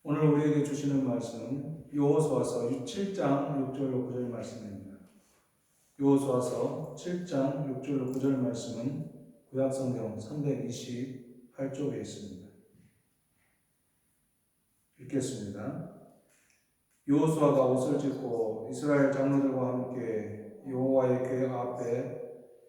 오늘 우리에게 주시는 말씀 여호수아서 7장 6절로 9절 말씀입니다. 여호수아서 7장 6절로 9절 말씀은 구약성경 328쪽에 있습니다. 읽겠습니다. 여호수아가 옷을 찢고 이스라엘 장로들과 함께 여호와의 궤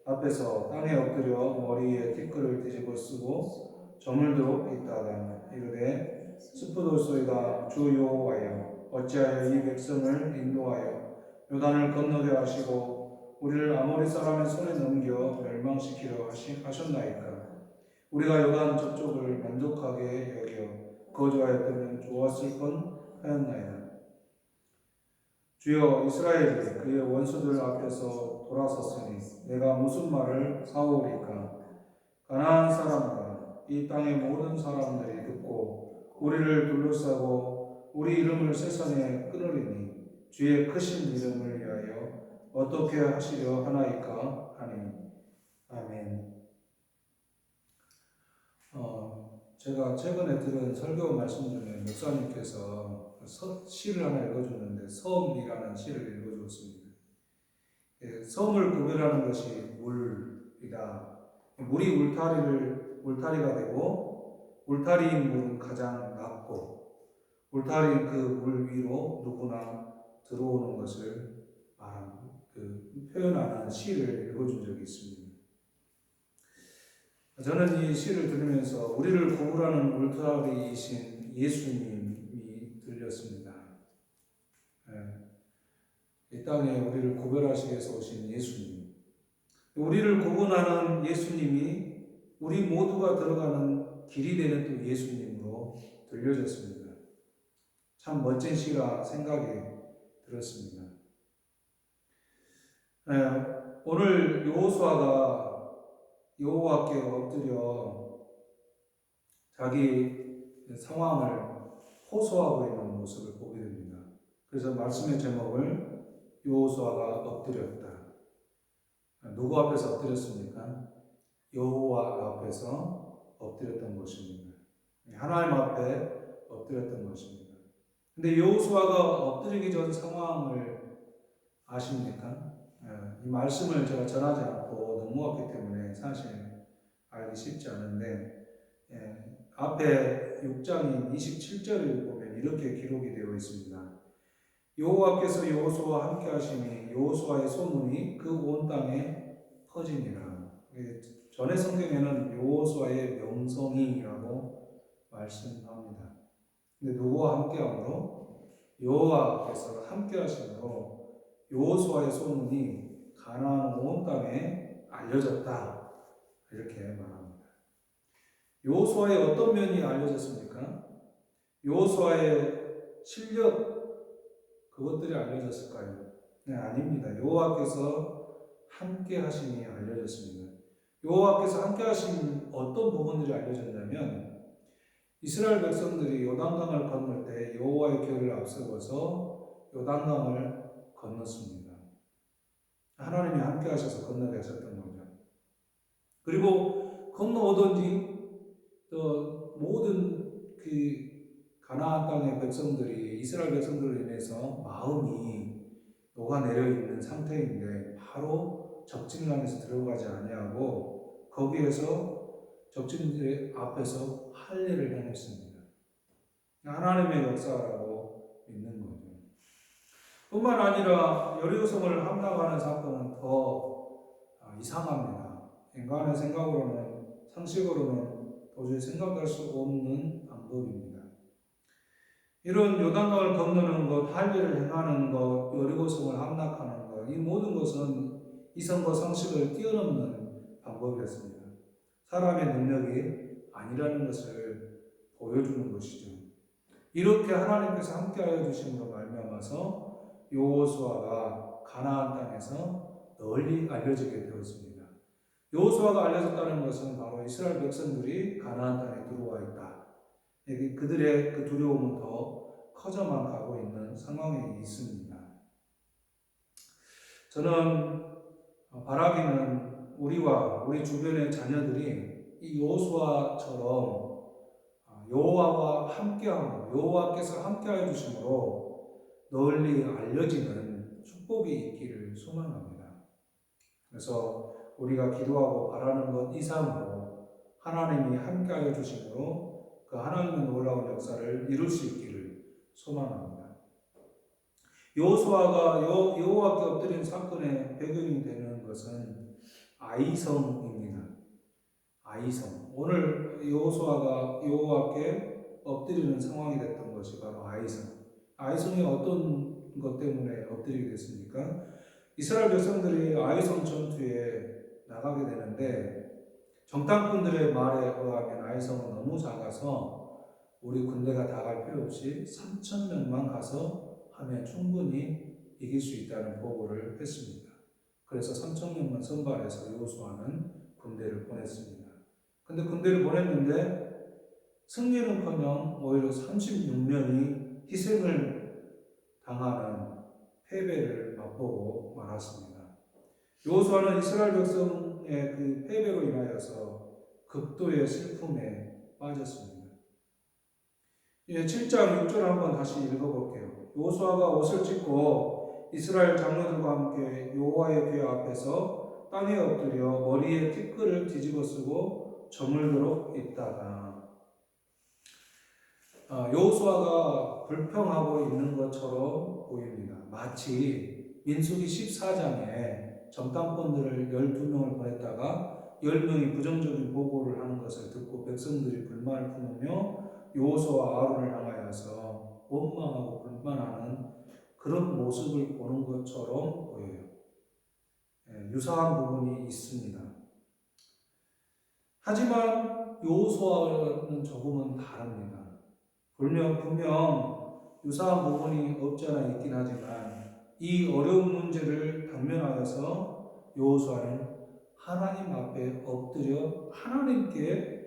앞에서 땅에 엎드려 머리에 티끌을 뒤집어 쓰고 저물도록 있다가 이르되 스푸도소이다 주 여호와여 어찌하여 이 백성을 인도하여 요단을 건너게 하시고 우리를 아모리 사람의 손에 넘겨 멸망시키려 하셨나이까. 우리가 요단 저쪽을 만족하게 여겨 거주하였다면 좋았을 뻔하였나이다. 주여, 이스라엘이 그의 원수들 앞에서 돌아섰으니 내가 무슨 말을 하오리까. 가나안 사람과 이 땅의 모든 사람들이 듣고 우리를 둘러싸고 우리 이름을 세상에 끊으리니 주의 크신 이름을 위하여 어떻게 하시려 하나이까 하니. 아멘. 제가 최근에 들은 설교 말씀 중에 목사님께서 시를 하나 읽어줬는데 섬이라는 시를 읽어줬습니다. 섬을 구별하는 것이 물이다. 물이 울타리가 되고 울타리인 물은 가장 낮고 울타리인 그 물 위로 누구나 들어오는 것을 표현하는 시를 읽어준 적이 있습니다. 저는 이 시를 들으면서 우리를 구분하는 울타리이신 예수님이 들렸습니다. 이 땅에 우리를 구별하시기 위해서 오신 예수님. 우리를 구분하는 예수님이 우리 모두가 들어가는 길이 되는 또 예수님으로 들려졌습니다. 참 멋진 시라 생각이 들었습니다. 오늘 여호수아가 여호와께 엎드려 자기 상황을 호소하고 있는 모습을 보게 됩니다. 그래서 말씀의 제목을 여호수아가 엎드렸다. 누구 앞에서 엎드렸습니까? 여호와 앞에서 엎드렸던 것입니다. 하나님 앞에 엎드렸던 것입니다. 근데 여호수아가 엎드리기 전 상황을 아십니까? 이 말씀을 제가 전하지 않고 넘어왔기 때문에 사실 알기 쉽지 않은데, 앞에 6장인 27절을 보면 이렇게 기록이 되어 있습니다. 여호와께서 여호수아와 함께 하시니 여호수아의 소문이 그 온 땅에 퍼지니라. 전의 성경에는 여호수아의 명성이라고 말씀합니다. 근데 누구와 함께함으로? 여호와께서 함께 하심으로 여호수아의 소문이 가나안 온 땅에 알려졌다. 이렇게 말합니다. 여호수아의 어떤 면이 알려졌습니까? 여호수아의 실력, 그것들이 알려졌을까요? 네, 아닙니다. 여호와께서 함께 하심이 알려졌습니다. 여호와께서 함께 하신 어떤 부분들이 알려졌냐면, 이스라엘 백성들이 요단강을 건널 때 여호와의 궤를 앞세워서 요단강을 건넜습니다. 하나님이 함께 하셔서 건너게 하셨던 거죠. 그리고 건너오던지 모든 가나안 땅의 백성들이 이스라엘 백성들로 인해서 마음이 녹아내려 있는 상태인데 바로 적진강에서 들어가지 아니하고 거기에서 적진들 앞에서 할례를 해냈습니다. 하나님의 역사라고 믿는 거죠. 뿐만 아니라 여리고성을 함락하는 사건은 더 이상합니다. 인간의 생각으로는, 상식으로는 도저히 생각할 수 없는 방법입니다. 이런 요단강을 건너는 것, 할례를 행하는 것, 여리고성을 함락하는 것, 이 모든 것은 이성과 상식을 뛰어넘는 방법이었습니다. 사람의 능력이 아니라는 것을 보여주는 것이죠. 이렇게 하나님께서 함께하여 주심으로 말미암아서 여호수아가 가나안 땅에서 널리 알려지게 되었습니다. 여호수아가 알려졌다는 것은 바로 이스라엘 백성들이 가나안 땅에 들어와 있다. 그들의 그 두려움은 더 커져만 가고 있는 상황에 있습니다. 저는 바라기는 우리와 우리 주변의 자녀들이 이 여호수아처럼 여호와와 함께함, 여호와께서 함께하여 주심으로 널리 알려지는 축복이 있기를 소망합니다. 그래서 우리가 기도하고 바라는 것 이상으로 하나님이 함께하여 주심으로 그 하나님의 놀라운 역사를 이룰 수 있기를 소망합니다. 여호수아가 여호와께 엎드린 사건의 배경이 되는 것은 아이성입니다. 아이성. 오늘 여호수아가 여호와께 엎드리는 상황이 됐던 것이 바로 아이성. 아이성이 어떤 것 때문에 엎드리게 됐습니까? 이스라엘 백성들이 아이성 전투에 나가게 되는데 정탐꾼들의 말에 의하면 아이성은 너무 작아서 우리 군대가 다 갈 필요 없이 3,000명만 가서 하면 충분히 이길 수 있다는 보고를 했습니다. 그래서 3,000명만 선발해서 여호수아는 군대를 보냈습니다. 근데 군대를 보냈는데 승리는커녕 오히려 36명이 희생을 당하는 패배를 맛보고 말았습니다. 여호수아는 이스라엘 백성의 그 패배로 인하여서 극도의 슬픔에 빠졌습니다. 7장 6절 한번 다시 읽어볼게요. 여호수아가 옷을 찢고 이스라엘 장로들과 함께 여호와의 궤 앞에서 땅에 엎드려 머리에 티끌을 뒤집어 쓰고 저물도록 있다가 여호수아가 불평하고 있는 것처럼 보입니다. 마치 민수기 14장에 정탐꾼들을 12명을 보냈다가 10명이 부정적인 보고를 하는 것을 듣고 백성들이 불만을 품으며 여호수아와 아론을 향하여서 원망하고 불만하는 그런 모습을 보는 것처럼 보여요. 유사한 부분이 있습니다. 하지만 여호수아는 조금은 다릅니다. 분명 유사한 부분이 없지 않아 있긴 하지만 이 어려운 문제를 당면하여서 여호수아는 하나님 앞에 엎드려 하나님께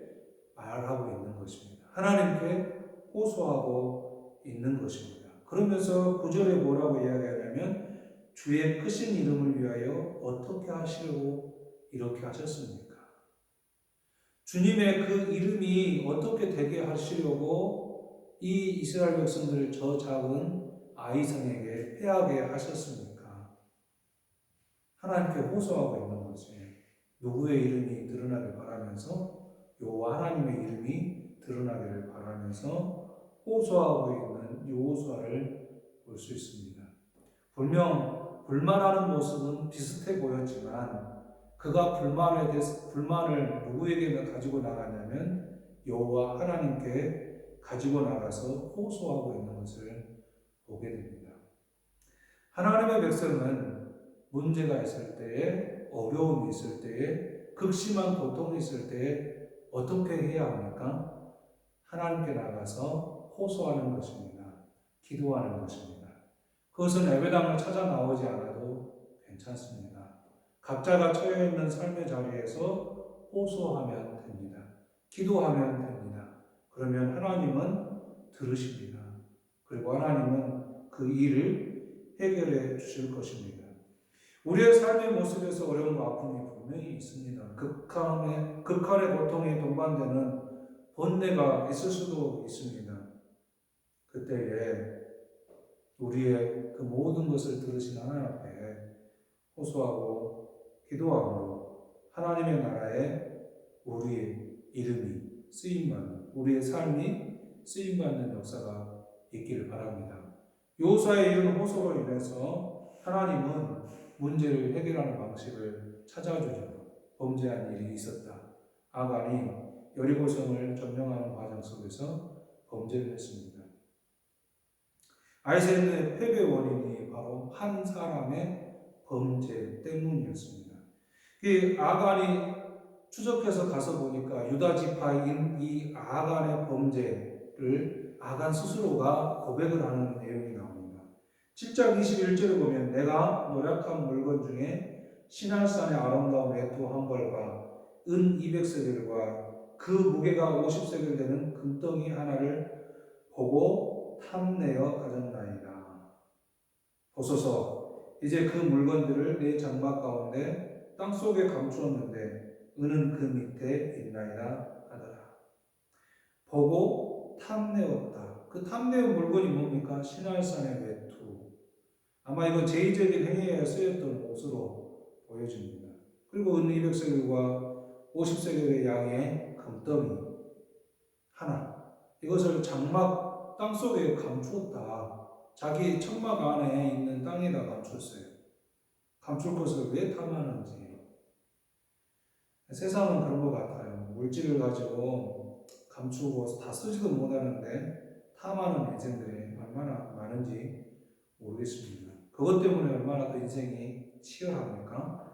말하고 있는 것입니다. 하나님께 호소하고 있는 것입니다. 그러면서 9절에 뭐라고 이야기하냐면 주의 크신 이름을 위하여 어떻게 하시려고 이렇게 하셨습니까? 주님의 그 이름이 어떻게 되게 하시려고 이 이스라엘 백성들을 저 작은 아이성에게 패하게 하셨습니까? 하나님께 호소하고 있는 것이 누구의 이름이 드러나길 바라면서 여호와 하나님의 이름이 드러나기를 바라면서 호소하고 있는 여호수아를 볼 수 있습니다. 분명 불만하는 모습은 비슷해 보였지만 그가 불만을 누구에게 가지고 나갔냐면 여호와 하나님께 가지고 나가서 호소하고 있는 것을 보게 됩니다. 하나님의 백성은 문제가 있을 때에, 어려움이 있을 때에, 극심한 고통이 있을 때에 어떻게 해야 합니까? 하나님께 나가서 호소하는 것입니다. 기도하는 것입니다. 그것은 예배당을 찾아 나오지 않아도 괜찮습니다. 각자가 처해 있는 삶의 자리에서 호소하면 됩니다. 기도하면 됩니다. 그러면 하나님은 들으십니다. 그리고 하나님은 그 일을 해결해 주실 것입니다. 우리의 삶의 모습에서 어려움과 아픔이 분명히 있습니다. 극한의 고통에 동반되는 번뇌가 있을 수도 있습니다. 그때에 우리의 그 모든 것을 들으신 하나님 앞에 호소하고 기도함으로 하나님의 나라에 우리의 이름이 쓰임받는, 우리의 삶이 쓰임받는 역사가 있기를 바랍니다. 여호수아의 이런 호소로 인해서 하나님은 문제를 해결하는 방식을 찾아주셔서 범죄한 일이 있었다. 아간이 여리고성을 점령하는 과정 속에서 범죄를 했습니다. 아이성의 패배 원인이 바로 한 사람의 범죄 때문이었습니다. 이 아간이 추적해서 가서 보니까 유다 지파인 이 아간의 범죄를 아간 스스로가 고백을 하는 내용이 나옵니다. 7장 21절에 보면 내가 노력한 물건 중에 시날산의 아름다운 외투 한 벌과 은 200세겔과 그 무게가 50세겔 되는 금덩이 하나를 보고 탐내어 가졌나이다. 보소서 이제 그 물건들을 내 장막 가운데 땅속에 감추었는데 은은 그 밑에 있나이다 하더라. 보고 탐내었다. 그 탐내온 물건이 뭡니까? 시날산의 외투. 아마 이거 제의적인 행위에 쓰였던 옷으로 보여집니다. 그리고 은 200세겔과 50세겔의 양의 금덩이 하나. 이것을 장막 땅속에 감추었다. 자기 천막 안에 있는 땅에다 감췄어요. 감출 것을 왜 탐하는지. 세상은 그런 것 같아요. 물질을 가지고 감추고 다 쓰지도 못하는데 탐하는 인생들이 얼마나 많은지 모르겠습니다. 그것 때문에 얼마나 더 인생이 치열합니까?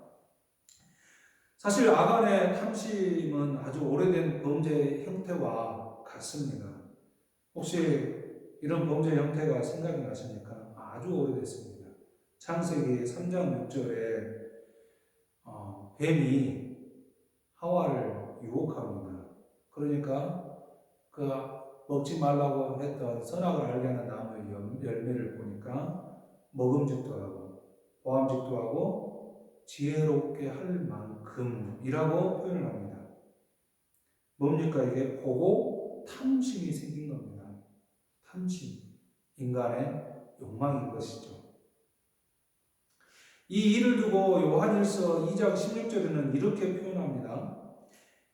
사실 아간의 탐심은 아주 오래된 범죄 형태와 같습니다. 혹시 이런 범죄 형태가 생각이 나십니까? 아주 오래됐습니다. 창세기 3장 6절에 뱀이 하와를 유혹합니다. 그러니까 그 먹지 말라고 했던 선악을 알게 하는 나무의 열매를 보니까 먹음직도 하고 보암직도 하고 지혜롭게 할 만큼이라고 표현을 합니다. 뭡니까? 이게 보고 탐심이 생긴 겁니다. 탐심. 인간의 욕망인 것이죠. 이 일을 두고 요한일서 2장 16절에는 이렇게 표현합니다.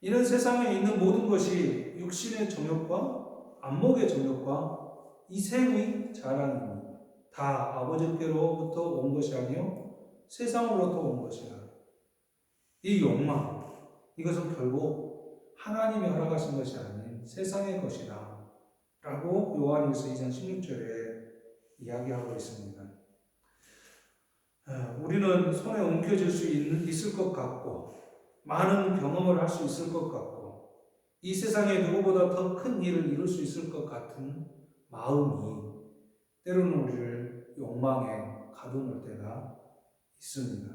이는 세상에 있는 모든 것이 육신의 정욕과 안목의 정욕과 이 생의 자랑이니 다 아버지께로부터 온 것이 아니요 세상으로부터 온 것이라. 이 욕망, 이것은 결국 하나님이 허락하신 것이 아닌 세상의 것이다 라고 요한일서 2장 16절에 이야기하고 있습니다. 우리는 손에 움켜쥘 수 있을 것 같고 많은 경험을 할 수 있을 것 같고 이 세상에 누구보다 더 큰 일을 이룰 수 있을 것 같은 마음이 때로는 우리를 욕망에 가두는 때가 있습니다.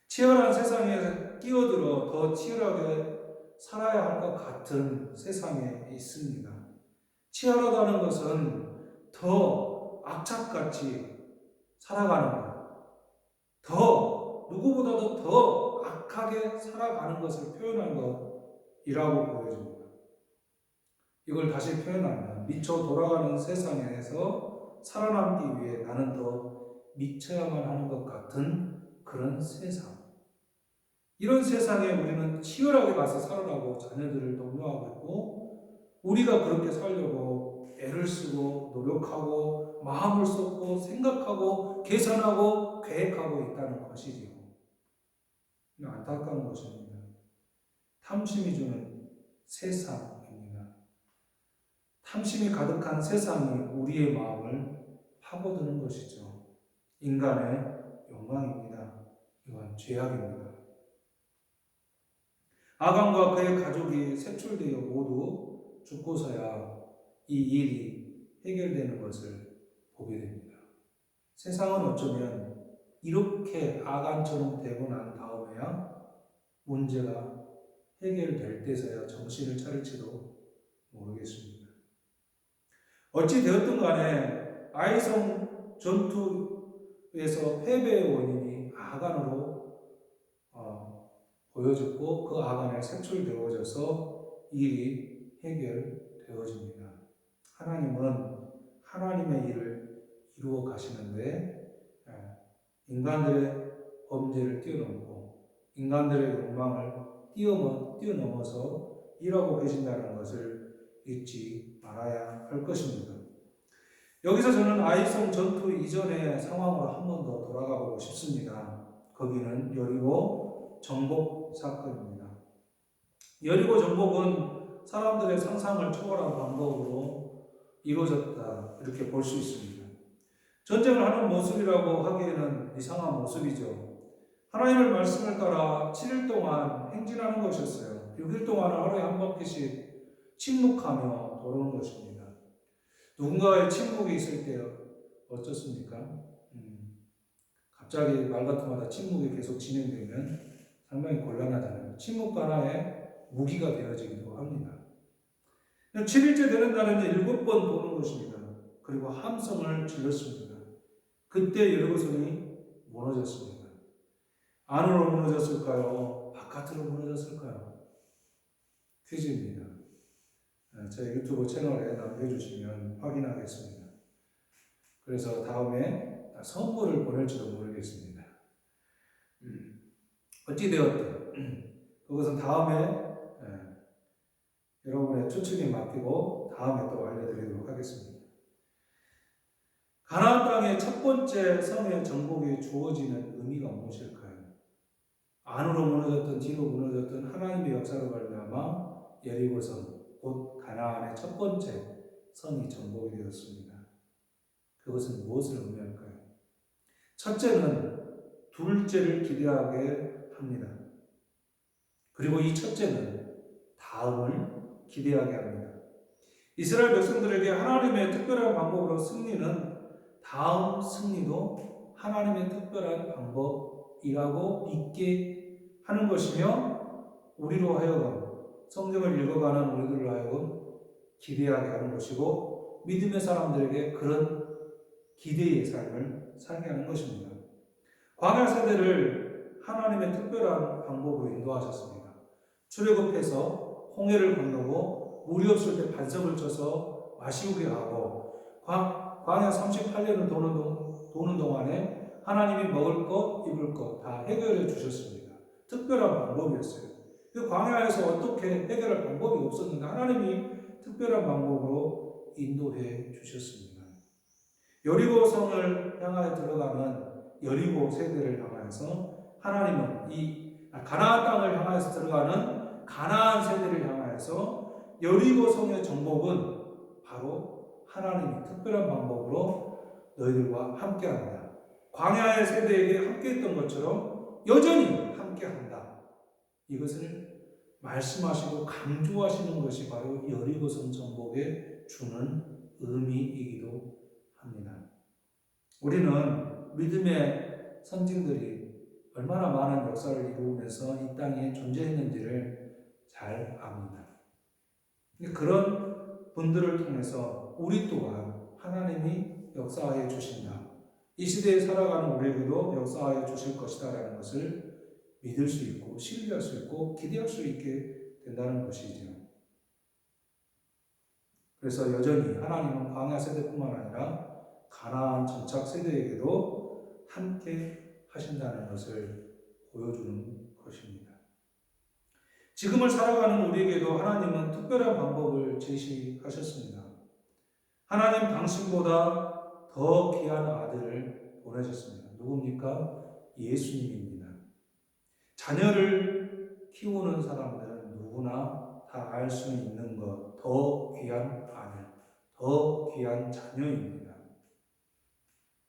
치열한 세상에 끼어들어 더 치열하게 살아야 할 것 같은 세상에 있습니다. 치열하다는 것은 더 악착같이 살아가는 것, 더 누구보다도 더 악하게 살아가는 것을 표현한 것이라고 보여집니다. 이걸 다시 표현하면 미쳐 돌아가는 세상에서 살아남기 위해 나는 더 미쳐야만 하는 것 같은 그런 세상. 이런 세상에 우리는 치열하게 가서 살아가고 자녀들을 독려하고 있고 우리가 그렇게 살려고 애를 쓰고 노력하고 마음을 쏟고 생각하고 계산하고 계획하고 있다는 것이지요. 안타까운 것입니다. 탐심이 주는 세상입니다. 탐심이 가득한 세상이 우리의 마음을 파고드는 것이죠. 인간의 욕망입니다. 이건 죄악입니다. 아간과 그의 가족이 색출되어 모두 죽고서야 이 일이 해결되는 것을 보게 됩니다. 세상은 어쩌면 이렇게 아간처럼 되고 난 다음에야 문제가 해결될 때서야 정신을 차릴지도 모르겠습니다. 어찌 되었든 간에 아이성 전투에서 패배의 원인이 아간으로 보여졌고 그 아간에 색출되어져서 일이 해결되어집니다. 하나님은 하나님의 일을 이루어 가시는데 인간들의 범죄를 뛰어넘고 인간들의 욕망을 뛰어넘어서 일하고 계신다는 것을 잊지 말아야 할 것입니다. 여기서 저는 아이성 전투 이전의 상황으로 한 번 더 돌아가 보고 싶습니다. 거기는 여리고 정복 사건입니다. 여리고 정복은 사람들의 상상을 초월한 방법으로 이루어졌다 이렇게 볼 수 있습니다. 전쟁을 하는 모습이라고 하기에는 이상한 모습이죠. 하나님의 말씀을 따라 7일 동안 행진하는 것이었어요. 6일 동안 하루에 한 바퀴씩 침묵하며 돌아오는 것입니다. 누군가의 침묵이 있을 때 어떻습니까? 갑자기 말다툼하다 침묵이 계속 진행되면 상당히 곤란하잖아요. 침묵도 하나의 무기가 되어지기도 합니다. 7일째 되는 날은 7번 도는 것입니다. 그리고 함성을 질렀습니다. 그때 여리고성이 무너졌습니다. 안으로 무너졌을까요? 바깥으로 무너졌을까요? 퀴즈입니다. 제 유튜브 채널에 남겨주시면 확인하겠습니다. 그래서 다음에 선물을 보낼지도 모르겠습니다. 어찌되었든 그것은 다음에 여러분의 추측에 맡기고 다음에 또 알려드리도록 하겠습니다. 가나안 땅의 첫 번째 성의 정복이 주어지는 의미가 무엇일까요? 안으로 무너졌던 뒤로 무너졌던 하나님의 역사로 말미암아 여리고성 곧 가나안의 첫 번째 성이 정복이 되었습니다. 그것은 무엇을 의미할까요? 첫째는 둘째를 기대하게 합니다. 그리고 이 첫째는 다음을 기대하게 합니다. 이스라엘 백성들에게 하나님의 특별한 방법으로 승리는 다음 승리도 하나님의 특별한 방법이라고 믿게 하는 것이며 우리로 하여금 성경을 읽어가는 우리들로 하여금 기대하게 하는 것이고 믿음의 사람들에게 그런 기대의 삶을 살게 하는 것입니다. 광야 세대를 하나님의 특별한 방법으로 인도하셨습니다. 출애굽해서 홍해를 건너고 물이 없을 때 반석을 쳐서 마시우게 하고 광야 38년을 도는 동안에 하나님이 먹을 것, 입을 것 다 해결해 주셨습니다. 특별한 방법이었어요. 그 광야에서 어떻게 해결할 방법이 없었는데 하나님이 특별한 방법으로 인도해 주셨습니다. 여리고성을 향하여 들어가는 여리고 세대를 향하여서 하나님은 이 가나안 땅을 향하여서 들어가는 가나안 세대를 향하여서 여리고성의 정복은 바로 하나님이 특별한 방법으로 너희들과 함께한다. 광야의 세대에게 함께했던 것처럼 여전히 함께한다. 이것을 말씀하시고 강조하시는 것이 바로 여리고성 정복에 주는 의미이기도 합니다. 우리는 믿음의 선진들이 얼마나 많은 역사를 이루면서 이 땅에 존재했는지를 잘 압니다. 그런 분들을 통해서 우리 또한 하나님이 역사하여 주신다. 이 시대에 살아가는 우리에게도 역사하여 주실 것이다라는 것을 믿을 수 있고 신뢰할 수 있고 기대할 수 있게 된다는 것이죠. 그래서 여전히 하나님은 광야 세대뿐만 아니라 가나안 정착 세대에게도 함께 하신다는 것을 보여주는 것입니다. 지금을 살아가는 우리에게도 하나님은 특별한 방법을 제시하셨습니다. 하나님 당신보다 더 귀한 아들을 보내셨습니다. 누굽니까? 예수님입니다. 자녀를 키우는 사람들은 누구나 다 알 수 있는 것, 더 귀한 아들, 더 귀한 자녀입니다.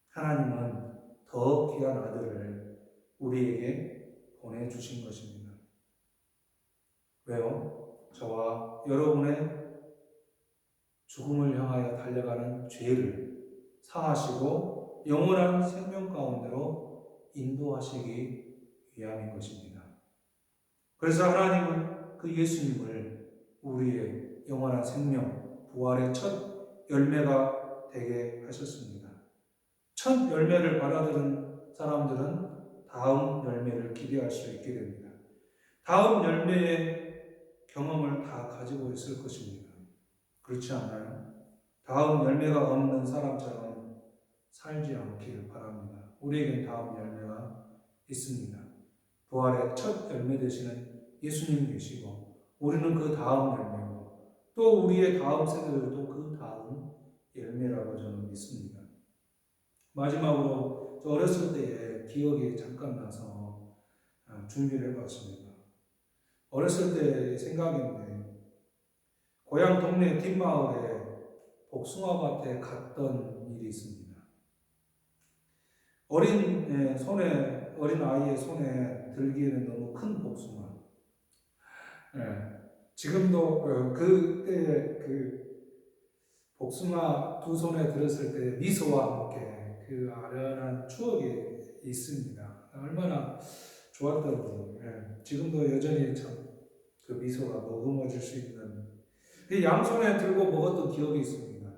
하나님은 더 귀한 아들을 우리에게 보내주신 것입니다. 왜요? 저와 여러분의 죽음을 향하여 달려가는 죄를 사하시고 영원한 생명 가운데로 인도하시기 위함인 것입니다. 그래서 하나님은 그 예수님을 우리의 영원한 생명, 부활의 첫 열매가 되게 하셨습니다. 첫 열매를 받아들인 사람들은 다음 열매를 기대할 수 있게 됩니다. 다음 열매의 경험을 다 가지고 있을 것입니다. 그렇지 않나요? 다음 열매가 없는 사람처럼 살지 않기를 바랍니다. 우리에겐 다음 열매가 있습니다. 부활의 첫 열매 되시는 예수님 계시고 우리는 그 다음 열매고 또 우리의 다음 세대들도 그 다음 열매라고 저는 믿습니다. 마지막으로 저 어렸을 때의 기억이 잠깐 나서 준비를 해봤습니다. 어렸을 때 생각인데 고향 동네 뒷마을에 복숭아밭에 갔던 일이 있습니다. 어린 아이의 손에 들기에는 너무 큰 복숭아. 지금도 그때 그 복숭아 두 손에 들었을 때 미소와 함께 그 아련한 추억이 있습니다. 얼마나 좋았던지. 지금도 여전히 참 그 미소가 머금어질 수 있는 양손에 들고 먹었던 기억이 있습니다.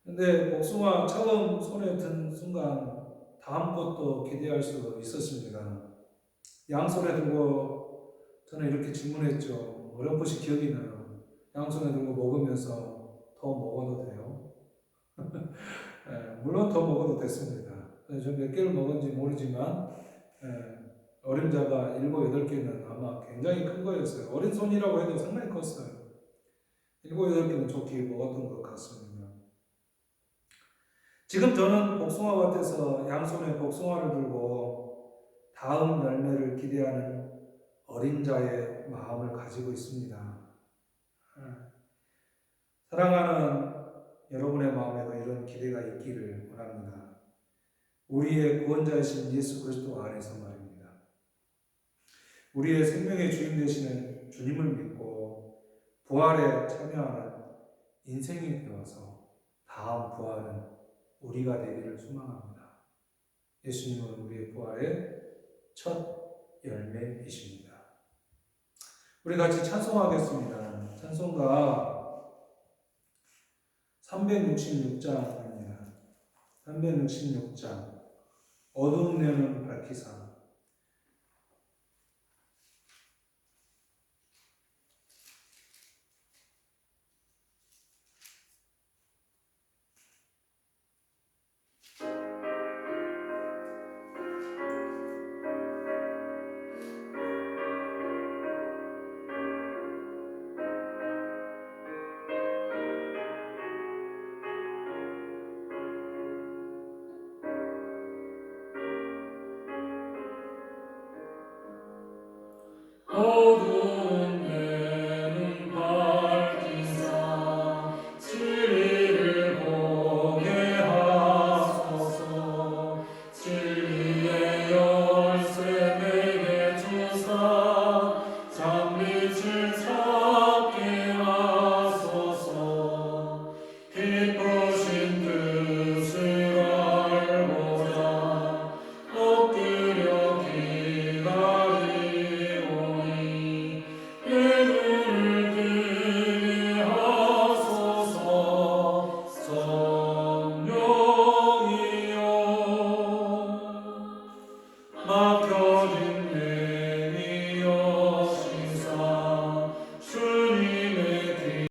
근데 복숭아 처음 손에 든 순간 다음 것도 기대할 수 있었습니다. 양손에 들고 저는 이렇게 질문했죠. 어렴풋이 기억이 나요. 양손에 들고 먹으면서 더 먹어도 돼요. 물론 더 먹어도 됐습니다. 저 몇 개를 먹은지 모르지만 어림자가 7, 8개는 아마 굉장히 큰 거였어요. 어린 손이라고 해도 상당히 컸어요. 7, 8개는 좋게 먹었던 것 같습니다. 지금 저는 복숭아밭에서 양손에 복숭아를 들고 다음 열매를 기대하는 어린 자의 마음을 가지고 있습니다. 사랑하는 여러분의 마음에도 이런 기대가 있기를 원합니다. 우리의 구원자이신 예수 그리스도 안에서 말입니다. 우리의 생명의 주인 되시는 주님을 믿고 부활에 참여하는 인생이 되어서 다음 부활은 우리가 되기를 소망합니다. 예수님은 우리의 부활의 첫 열매이십니다. 우리 같이 찬송하겠습니다. 찬송가 366장입니다. 366장 어두운 내는 밝히사. 어두운 내는 밝히사 진리를 보게 하소서. 진리의 열쇠 내게 주사 장빛을 찾게 하소서. 기쁘신 뜻을 알고자 엎드려 기다리오니 내 눈을 뜨게 하소서. 성령이여 맡겨